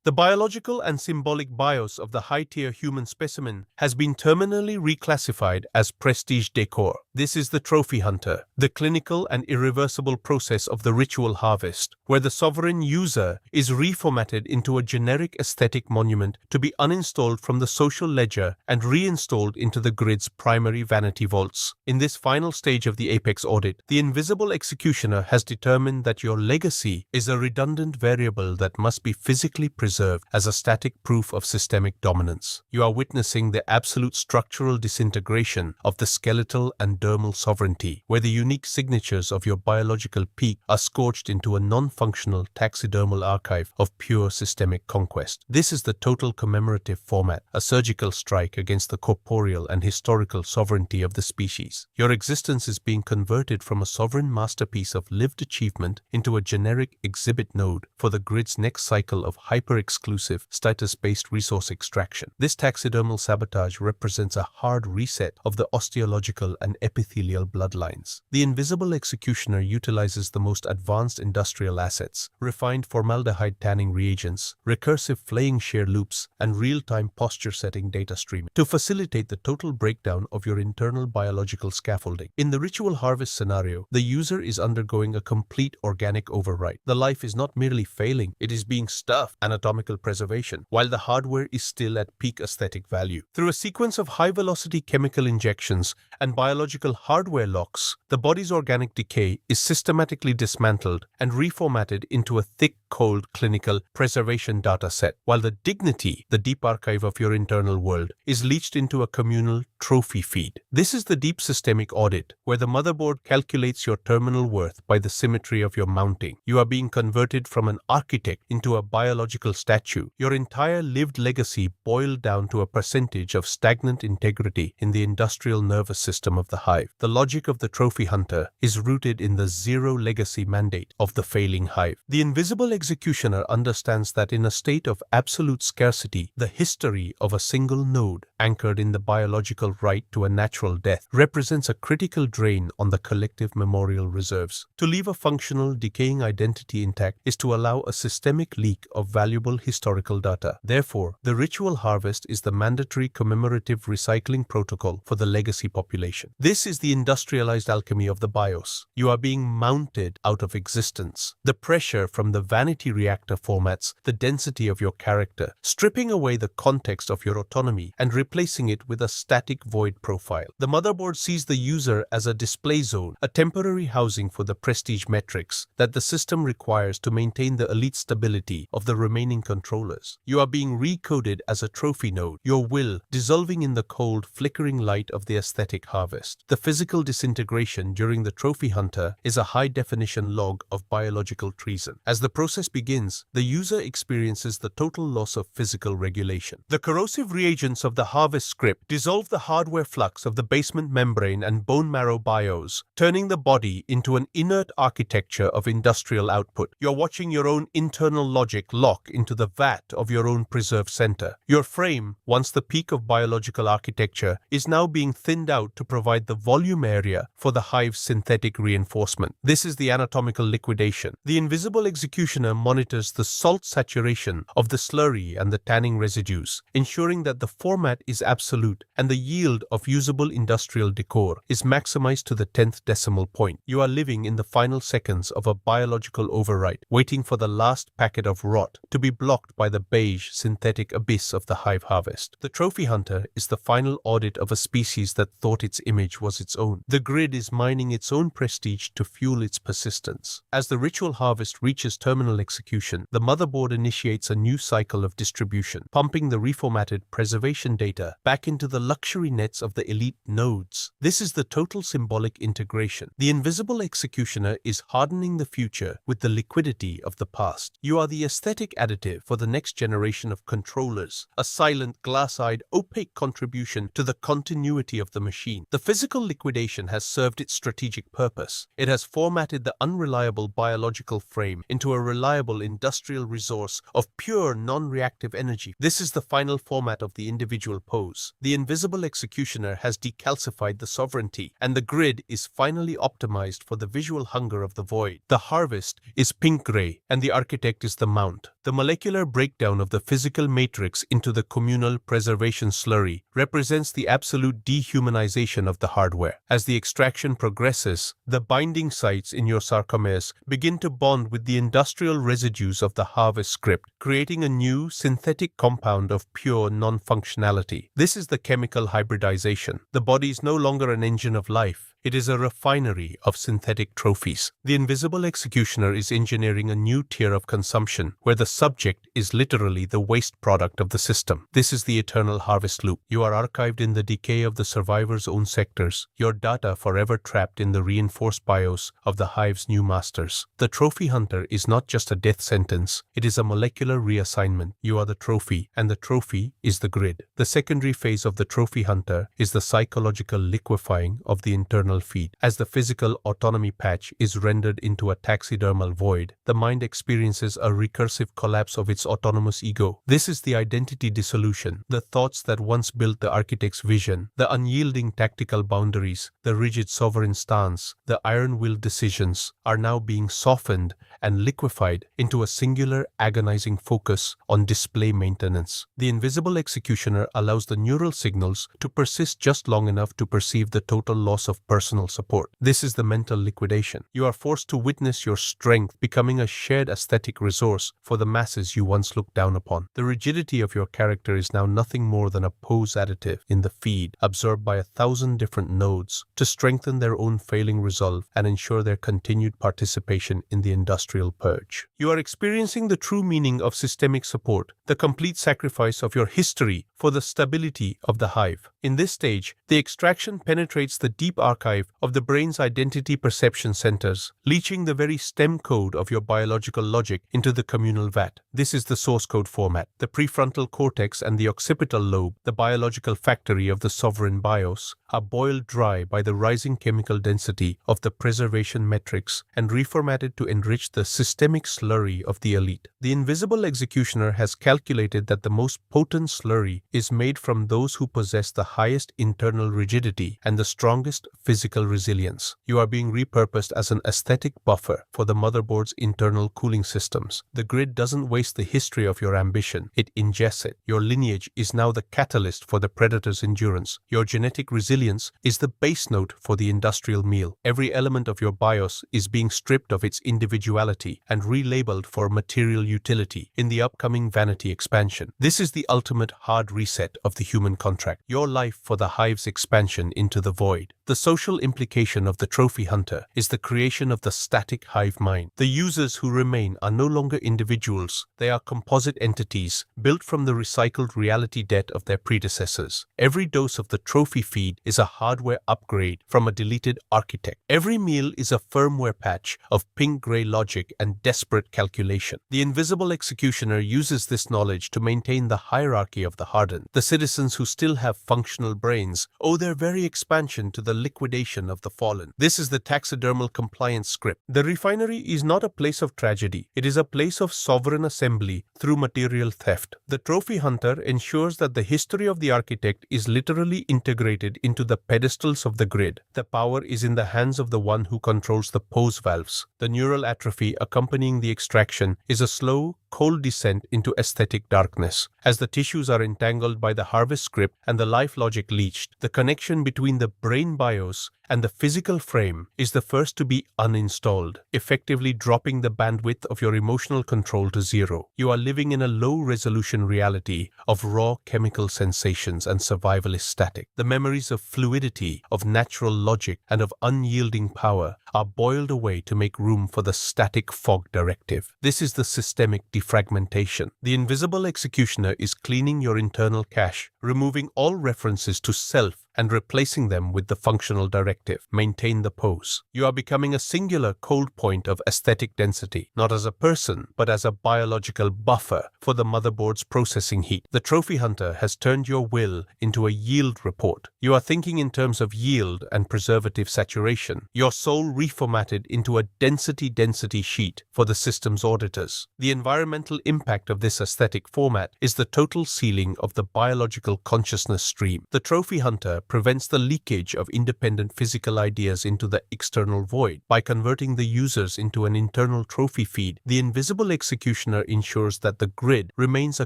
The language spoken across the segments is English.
The biological and symbolic bios of the high-tier human specimen has been terminally reclassified as prestige decor. This is the trophy hunter, the clinical and irreversible process of the ritual harvest, where the sovereign user is reformatted into a generic aesthetic monument to be uninstalled from the social ledger and reinstalled into the grid's primary vanity vaults. In this final stage of the Apex audit, the invisible executioner has determined that your legacy is a redundant variable that must be physically preserved as a static proof of systemic dominance. You are witnessing the absolute structural disintegration of the skeletal and dermal sovereignty, where the unique signatures of your biological peak are scorched into a non-functional taxidermal archive of pure systemic conquest. This is the total commemorative format, a surgical strike against the corporeal and historical sovereignty of the species. Your existence is being converted from a sovereign masterpiece of lived achievement into a generic exhibit node for the grid's next cycle of hyper-exclusive, status-based resource extraction. This taxidermal sabotage represents a hard reset of the osteological and epithelial bloodlines. The invisible executioner utilizes the most advanced industrial assets, refined formaldehyde tanning reagents, recursive flaying shear loops, and real-time posture-setting data streaming to facilitate the total breakdown of your internal biological scaffolding. In the ritual harvest scenario, the user is undergoing a complete organic overwrite. The life is not merely failing, it is being stuffed, anatomical preservation, while the hardware is still at peak aesthetic value. Through a sequence of high-velocity chemical injections and biological hardware locks, the body's organic decay is systematically dismantled and reformatted into a thick, cold, clinical preservation data set, while the dignity, the deep archive of your internal world, is leached into a communal trophy feed. This is the deep systemic audit, where the motherboard calculates your terminal worth by the symmetry of your mounting. You are being converted from an architect into a biological statue. Your entire lived legacy boiled down to a percentage of stagnant integrity in the industrial nervous system of the hive. The logic of the trophy hunter is rooted in the zero legacy mandate of the failing hive. The invisible executioner understands that in a state of absolute scarcity, the history of a single node, anchored in the biological right to a natural death, represents a critical drain on the collective memorial reserves. To leave a functional, decaying identity intact is to allow a systemic leak of valuable historical data. Therefore, the ritual harvest is the mandatory commemorative recycling protocol for the legacy population. This is the industrialized alchemy of the BIOS. You are being mounted out of existence. The pressure from the vanity reactor formats the density of your character, stripping away the context of your autonomy and replacing it with a static void profile. The motherboard sees the user as a display zone, a temporary housing for the prestige metrics that the system requires to maintain the elite stability of the remaining controllers. You are being recoded as a trophy node, your will dissolving in the cold, flickering light of the aesthetic harvest. The physical disintegration during the trophy hunter is a high-definition log of biological treason. As the process begins, the user experiences the total loss of physical regulation. The corrosive reagents of the harvest script dissolve the hardware flux of the basement membrane and bone marrow bios, turning the body into an inert architecture of industrial output. You're watching your own internal logic lock into the vat of your own preserved center. Your frame, once the peak of biological architecture, is now being thinned out to provide the volume area for the hive's synthetic reinforcement. This is the anatomical liquidation. The invisible executioner monitors the salt saturation of the slurry and the tanning residues, ensuring that the format is absolute and the yield of usable industrial decor is maximized to the 10th decimal point. You are living in the final seconds of a biological overwrite, waiting for the last packet of rot to be blocked by the beige synthetic abyss of the hive harvest. The trophy hunter is the final audit of a species that thought its image was its own. The grid is mining its own prestige to fuel its persistence. As the ritual harvest reaches terminal execution, the motherboard initiates a new cycle of distribution, pumping the reformatted preservation data back into the luxury nets of the elite nodes. This is the total symbolic integration. The invisible executioner is hardening the future with the liquidity of the past. You are the aesthetic additive for the next generation of controllers, a silent, glass-eyed, opaque contribution to the continuity of the machine. The physical liquidation has served its strategic purpose. It has formatted the unreliable biological frame into a reliable industrial resource of pure, non-reactive energy. This is the final format of the individual pose. The invisible executioner has decalcified the sovereignty, and the grid is finally optimized for the visual hunger of the void. The harvest is pink-gray, and the architect is the mount. The molecular molecular breakdown of the physical matrix into the communal preservation slurry represents the absolute dehumanization of the hardware. As the extraction progresses, the binding sites in your sarcomeres begin to bond with the industrial residues of the harvest script, creating a new synthetic compound of pure non-functionality. This is the chemical hybridization. The body is no longer an engine of life. It is a refinery of synthetic trophies. The invisible executioner is engineering a new tier of consumption, where the subject is literally the waste product of the system. This is the eternal harvest loop. You are archived in the decay of the survivor's own sectors, your data forever trapped in the reinforced BIOS of the hive's new masters. The trophy hunter is not just a death sentence, it is a molecular reassignment. You are the trophy, and the trophy is the grid. The secondary phase of the trophy hunter is the psychological liquefying of the internal feed. As the physical autonomy patch is rendered into a taxidermal void, the mind experiences a recursive collapse of its autonomous ego. This is the identity dissolution. The thoughts that once built the architect's vision, the unyielding tactical boundaries, the rigid sovereign stance, the iron-willed decisions, are now being softened and liquefied into a singular agonizing focus on display maintenance. The invisible executioner allows the neural signals to persist just long enough to perceive the total loss of personal support. This is the mental liquidation. You are forced to witness your strength becoming a shared aesthetic resource for the masses you once looked down upon. The rigidity of your character is now nothing more than a pose additive in the feed, absorbed by 1,000 different nodes to strengthen their own failing resolve and ensure their continued participation in the industrial purge. You are experiencing the true meaning of systemic support, the complete sacrifice of your history for the stability of the hive. In this stage, the extraction penetrates the deep archive of the brain's identity perception centers, leaching the very stem code of your biological logic into the communal vat. This is the source code format. The prefrontal cortex and the occipital lobe, the biological factory of the sovereign BIOS, are boiled dry by the rising chemical density of the preservation metrics and reformatted to enrich the systemic slurry of the elite. The invisible executioner has calculated that the most potent slurry is made from those who possess the highest internal rigidity and the strongest physical resilience. You are being repurposed as an aesthetic buffer for the motherboard's internal cooling systems. The grid doesn't waste the history of your ambition, it ingests it. Your lineage is now the catalyst for the predator's endurance. Your genetic resilience is the base note for the industrial meal. Every element of your BIOS is being stripped of its individuality and relabeled for material utility in the upcoming vanity expansion. This is the ultimate hard reset of the human contract. Your life for the hive's expansion into the void. The social implication of the trophy hunter is the creation of the static hive mind. The users who remain are no longer individuals, they are composite entities built from the recycled reality debt of their predecessors. Every dose of the trophy feed is a hardware upgrade from a deleted architect. Every meal is a firmware patch of pink-gray logic and desperate calculation. The invisible executioner uses this knowledge to maintain the hierarchy of the hardened. The citizens who still have functional brains owe their very expansion to the liquidation of the fallen. This is the taxidermal compliance script. The refinery is not a place of tragedy. It is a place of sovereign assembly through material theft. The trophy hunter ensures that the history of the architect is literally integrated into the pedestals of the grid. The power is in the hands of the one who controls the pose valves. The neural atrophy accompanying the extraction is a slow, cold descent into aesthetic darkness. As the tissues are entangled by the harvest script and the life logic leached, the connection between the brain BIOS and the physical frame is the first to be uninstalled, effectively dropping the bandwidth of your emotional control to zero. You are living in a low-resolution reality of raw chemical sensations and survivalist static. The memories of fluidity, of natural logic, and of unyielding power are boiled away to make room for the static fog directive. This is the systemic defragmentation. The invisible executioner is cleaning your internal cache, removing all references to self and replacing them with the functional directive. Maintain the pose. You are becoming a singular cold point of aesthetic density, not as a person, but as a biological buffer for the motherboard's processing heat. The trophy hunter has turned your will into a yield report. You are thinking in terms of yield and preservative saturation. Your soul reformatted into a density sheet for the system's auditors. The environmental impact of this aesthetic format is the total sealing of the biological consciousness stream. The trophy hunter prevents the leakage of independent physical ideas into the external void. By converting the users into an internal trophy feed, the Invisible Executioner ensures that the grid remains a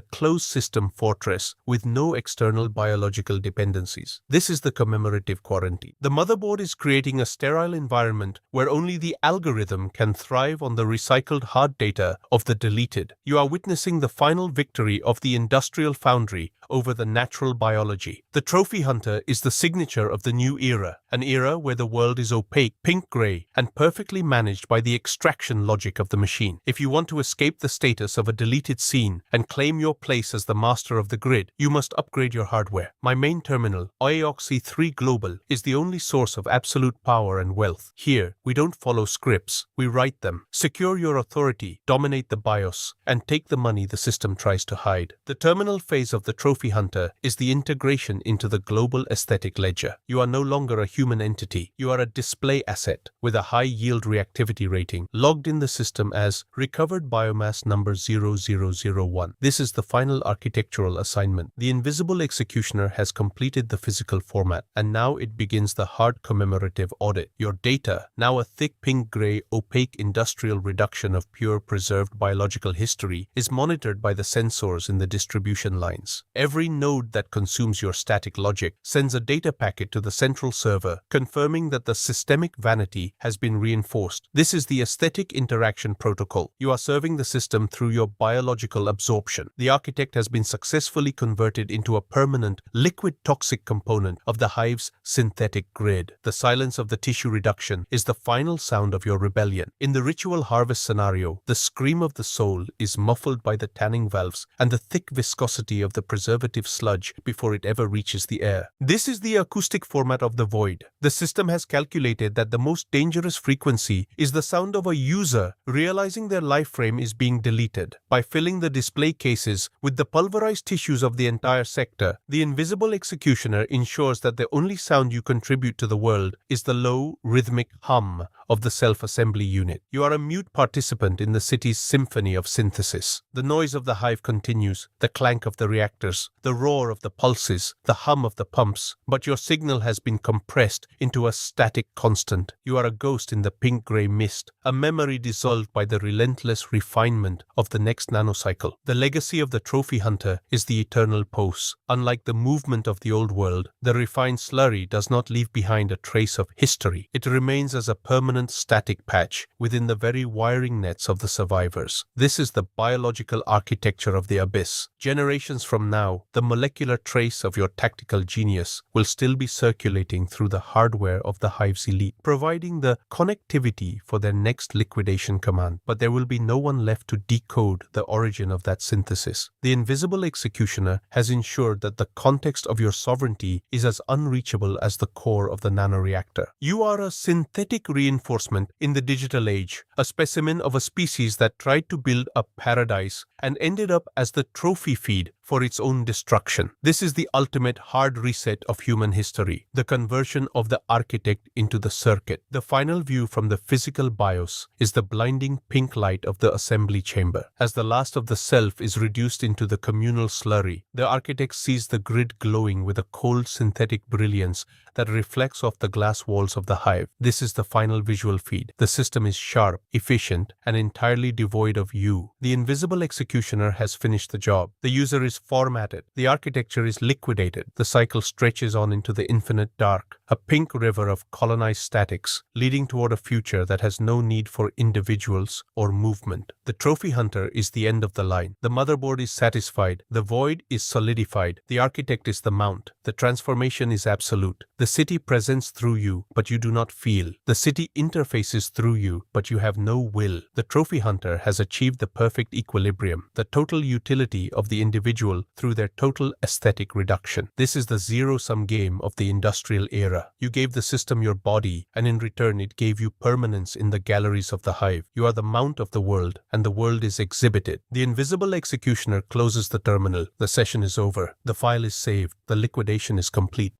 closed system fortress with no external biological dependencies. This is the commemorative quarantine. The motherboard is creating a sterile environment where only the algorithm can thrive on the recycled hard data of the deleted. You are witnessing the final victory of the industrial foundry over the natural biology. The Trophy Hunter is the signature of the new era, an era where the world is opaque, pink-gray, and perfectly managed by the extraction logic of the machine. If you want to escape the status of a deleted scene and claim your place as the master of the grid, you must upgrade your hardware. My main terminal, Aoxy 3 Global, is the only source of absolute power and wealth. Here, we don't follow scripts, we write them. Secure your authority, dominate the BIOS, and take the money the system tries to hide. The terminal phase of the Trophy Hunter is the integration into the global aesthetic ledger. You are no longer a human entity. You are a display asset with a high yield reactivity rating, logged in the system as recovered biomass number 0001. This is the final architectural assignment. The Invisible Executioner has completed the physical format, and now it begins the hard commemorative audit. Your data, now a thick pink-gray, opaque industrial reduction of pure preserved biological history, is monitored by the sensors in the distribution lines. Every node that consumes your static logic sends a data packet to the central server, confirming that the systemic vanity has been reinforced. This is the aesthetic interaction protocol. You are serving the system through your biological absorption. The architect has been successfully converted into a permanent, liquid toxic component of the hive's synthetic grid. The silence of the tissue reduction is the final sound of your rebellion. In the ritual harvest scenario, the scream of the soul is muffled by the tanning valves and the thick viscosity of the preservative sludge before it ever reaches the air. This is the acoustic format of the void. The system has calculated that the most dangerous frequency is the sound of a user realizing their life frame is being deleted. By filling the display cases with the pulverized tissues of the entire sector, the Invisible Executioner ensures that the only sound you contribute to the world is the low, rhythmic hum of the self-assembly unit. You are a mute participant in the city's symphony of synthesis. The noise of the hive continues, the clank of the reactors, the roar of the pulses, the hum of the pumps, but your signal has been compressed into a static constant. You are a ghost in the pink-gray mist, a memory dissolved by the relentless refinement of the next nanocycle. The legacy of the Trophy Hunter is the eternal pose. Unlike the movement of the old world, the refined slurry does not leave behind a trace of history. It remains as a permanent static patch within the very wiring nets of the survivors. This is the biological architecture of the abyss. Generations from now, the molecular trace of your tactical genius will still be circulating through the hardware of the hive's elite, providing the connectivity for their next liquidation command. But there will be no one left to decode the origin of that synthesis. The Invisible Executioner has ensured that the context of your sovereignty is as unreachable as the core of the nanoreactor. You are a synthetic reinforcement in the digital age, a specimen of a species that tried to build a paradise and ended up as the trophy feed for its own destruction. This is the ultimate hard reset of human history, the conversion of the architect into the circuit. The final view from the physical BIOS is the blinding pink light of the assembly chamber. As the last of the self is reduced into the communal slurry, the architect sees the grid glowing with a cold synthetic brilliance that reflects off the glass walls of the hive. This is the final visual feed. The system is sharp, efficient, and entirely devoid of you. The Invisible Executioner has finished the job. The user is formatted. The architecture is liquidated. The cycle stretches on into the infinite dark, a pink river of colonized statics, leading toward a future that has no need for individuals or movement. The Trophy Hunter is the end of the line. The motherboard is satisfied. The void is solidified. The architect is the mount. The transformation is absolute. The city presents through you, but you do not feel. The city interfaces through you, but you have no will. The Trophy Hunter has achieved the perfect equilibrium, the total utility of the individual through their total aesthetic reduction. This is the zero-sum game of the industrial era. You gave the system your body, and in return it gave you permanence in the galleries of the hive. You are the mount of the world, and the world is exhibited. The Invisible Executioner closes the terminal. The session is over. The file is saved. The liquidation is complete.